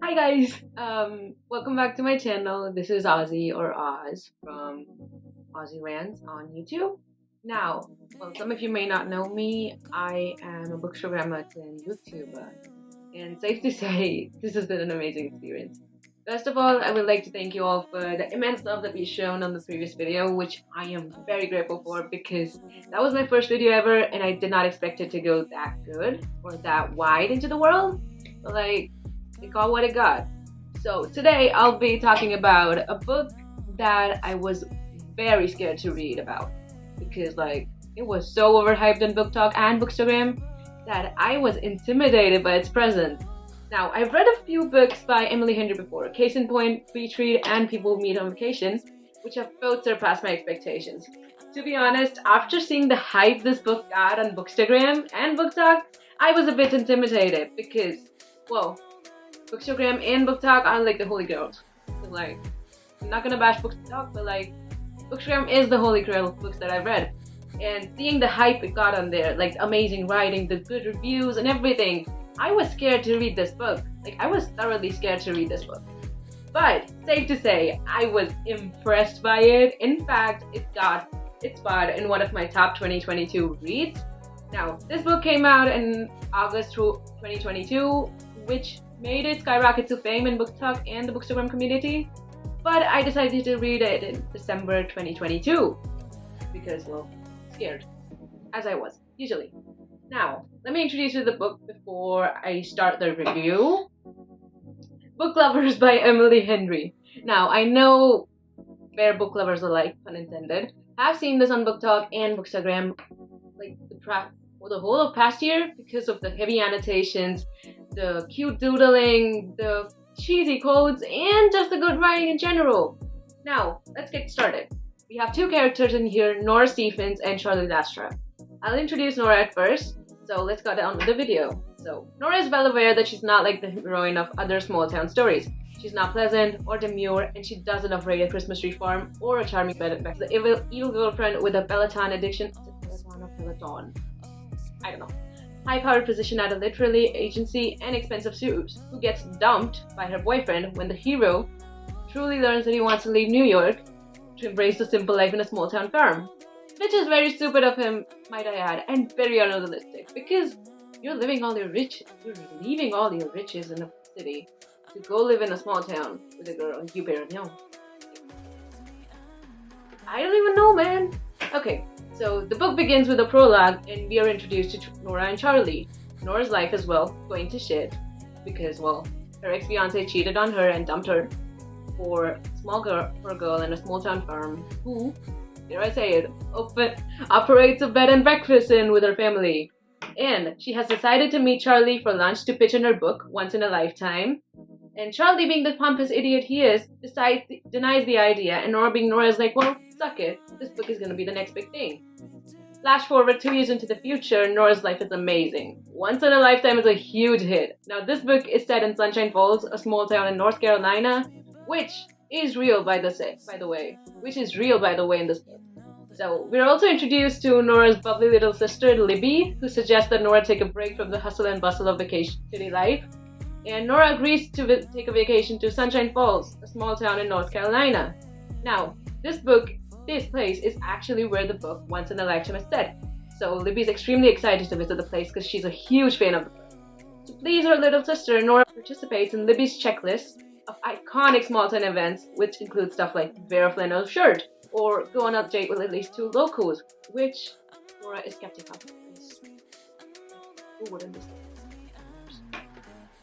Hi guys, welcome back to my channel. This is Ozzy or Oz from Ozzy Rants on YouTube. Now, some of you may not know me. I am a bookstagrammer and YouTuber, and safe to say, this has been an amazing experience. First of all, I would like to thank you all for the immense love that we've shown on the previous video, which I am very grateful for because that was my first video ever, and I did not expect it to go that good or that wide into the world. But it got what it got. So today I'll be talking about a book that I was very scared to read about because it was so overhyped in Book Talk and Bookstagram that I was intimidated by its presence. Now, I've read a few books by Emily Henry before, case in point, Beach Read and People Meet on Vacation, which have both surpassed my expectations. To be honest, after seeing the hype this book got on Bookstagram and Book Talk, I was a bit intimidated because, well, Bookstagram and Book Talk are like the holy grails. So, I'm not gonna bash Book Talk, but Bookstagram is the holy grail of books that I've read. And seeing the hype it got on there, like amazing writing, the good reviews and everything, I was scared to read this book. I was thoroughly scared to read this book. But safe to say, I was impressed by it. In fact, it got its spot in one of my top 2022 reads. Now, this book came out in August 2022, which made it skyrocket to fame in Book Talk and the Bookstagram community, but I decided to read it in December 2022 because, scared, as I was, usually. Now, let me introduce you to the book before I start the review. Book Lovers by Emily Henry. Now, I know where book lovers alike, pun intended, have seen this on Book Talk and Bookstagram the whole of past year because of the heavy annotations, the cute doodling, the cheesy quotes, and just the good writing in general. Now, let's get started. We have two characters in here, Nora Stephens and Charlie Lastra. I'll introduce Nora at first, so let's go down with the video. So, Nora is well aware that she's not like the heroine of other small town stories. She's not pleasant or demure, and she doesn't operate a Christmas tree farm or a charming bed and the evil girlfriend with a Peloton addiction. Peloton? I don't know. High-powered position at a literary agency and expensive suits, who gets dumped by her boyfriend when the hero truly learns that he wants to leave New York to embrace the simple life in a small-town farm. Which is very stupid of him, might I add, and very unrealistic, because you're leaving all your riches in a city to go live in a small town with a girl you barely know. I don't even know, man. Okay, so the book begins with a prologue and we are introduced to Nora and Charlie. Nora's life is, going to shit because, her ex-fiancé cheated on her and dumped her for a girl in a small town farm who, dare I say it, operates a bed and breakfast inn with her family. And she has decided to meet Charlie for lunch to pitch in her book, Once in a Lifetime. And Charlie, being the pompous idiot he is, denies the idea, and Nora being Nora is like, suck it, this book is gonna be the next big thing. Flash forward 2 years into the future, Nora's life is amazing. Once in a Lifetime is a huge hit. Now, this book is set in Sunshine Falls, a small town in North Carolina, which is real, by the way, in this book. So, we're also introduced to Nora's bubbly little sister, Libby, who suggests that Nora take a break from the hustle and bustle of vacation city life. And Nora agrees to take a vacation to Sunshine Falls, a small town in North Carolina. Now, this place is actually where the book Once in a Lifetime is set. So Libby's extremely excited to visit the place because she's a huge fan of the book. To please her little sister, Nora participates in Libby's checklist of iconic small town events, which include stuff like wear a flannel shirt or go on a date with at least 2 locals, which Nora is skeptical of. Who wouldn't be skeptical?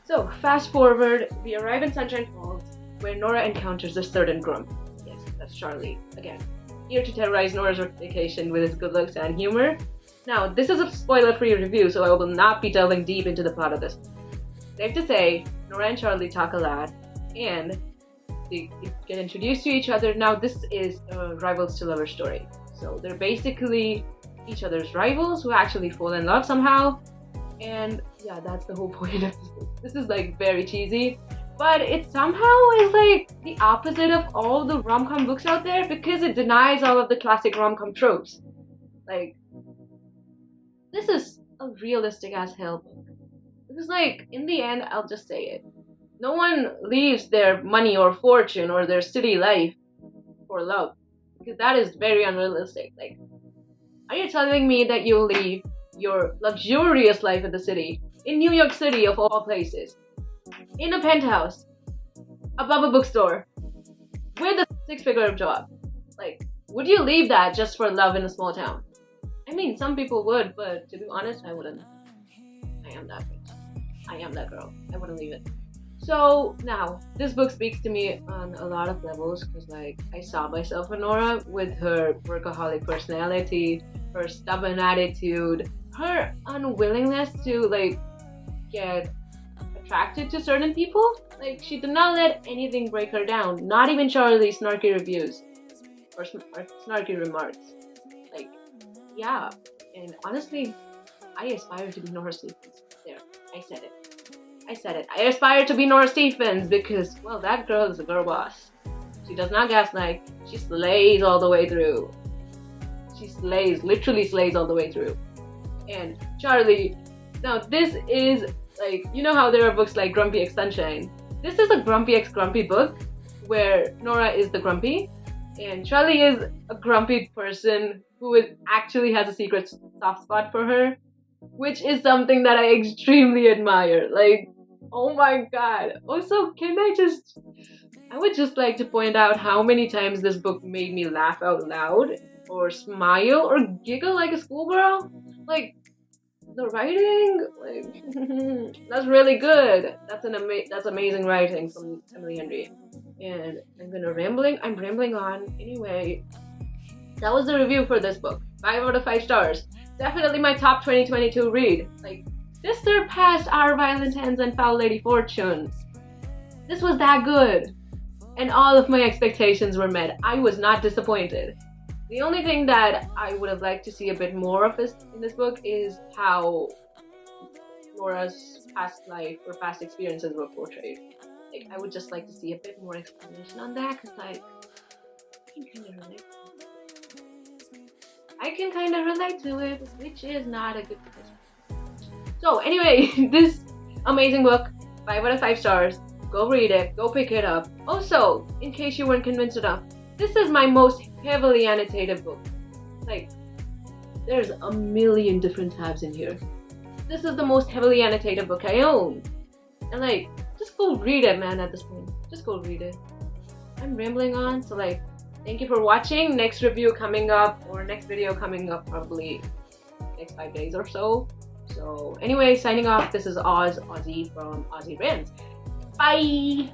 So, fast forward, we arrive in Sunshine Falls, where Nora encounters a certain grump. Yes, that's Charlie, again. Here to terrorize Nora's vacation with his good looks and humor. Now, this is a spoiler-free review, so I will not be delving deep into the plot of this. Safe to say, Nora and Charlie talk a lot, and they get introduced to each other. Now, this is a rivals to lover story. So, they're basically each other's rivals who actually fall in love somehow. And yeah, that's the whole point of this book. This is very cheesy, but it somehow is the opposite of all the rom-com books out there because it denies all of the classic rom-com tropes. This is a realistic as hell book. Because in the end, I'll just say it. No one leaves their money or fortune or their city life for love, because that is very unrealistic. Like, are you telling me that you'll leave your luxurious life in the city, in New York City of all places, in a penthouse, above a bookstore, with a six-figure job? Like, would you leave that just for love in a small town? I mean, some people would, but to be honest, I wouldn't. I am that bitch. I am that girl. I wouldn't leave it. So now, this book speaks to me on a lot of levels, because like, I saw myself in Nora with her workaholic personality, her stubborn attitude, her unwillingness to like get attracted to certain people. Like, she did not let anything break her down, not even Charlie's snarky reviews or snarky remarks. Like, yeah, and honestly, I aspire to be Nora Stephens. There, I said it. I aspire to be Nora Stephens because, well, that girl is a girl boss. She does not gaslight. She slays all the way through. She slays, literally slays all the way through. And Charlie, now this is like, you know how there are books like Grumpy X Sunshine? This is a Grumpy X Grumpy book where Nora is the grumpy and Charlie is a grumpy person who actually has a secret soft spot for her, which is something that I extremely admire. Like, oh my god. Also, I would just like to point out how many times this book made me laugh out loud, or smile, or giggle like a schoolgirl. Like, the writing, like, that's really good. That's amazing writing from Emily Henry. And I'm rambling on. Anyway, that was the review for this book. 5 out of 5 stars. Definitely my top 2022 read. Like, this surpassed Our Violent Hands and Foul Lady Fortune. This was that good. And all of my expectations were met. I was not disappointed. The only thing that I would have liked to see a bit more of in this book is how Nora's past life or past experiences were portrayed. Like, I would just like to see a bit more explanation on that, because like, I can kind of relate to it, which is not a good position. So anyway, this amazing book, 5 out of 5 stars. Go read it, go pick it up. Also, in case you weren't convinced enough, this is my most heavily annotated book. Like, there's a million different tabs in here. This is the most heavily annotated book I own. And like, just go read it, man, at this point. Just go read it. I'm rambling on, so like, thank you for watching. Next review coming up, or next video coming up probably next 5 days or so. So anyway, signing off. This is Ozzy from Ozzy Rants. Bye!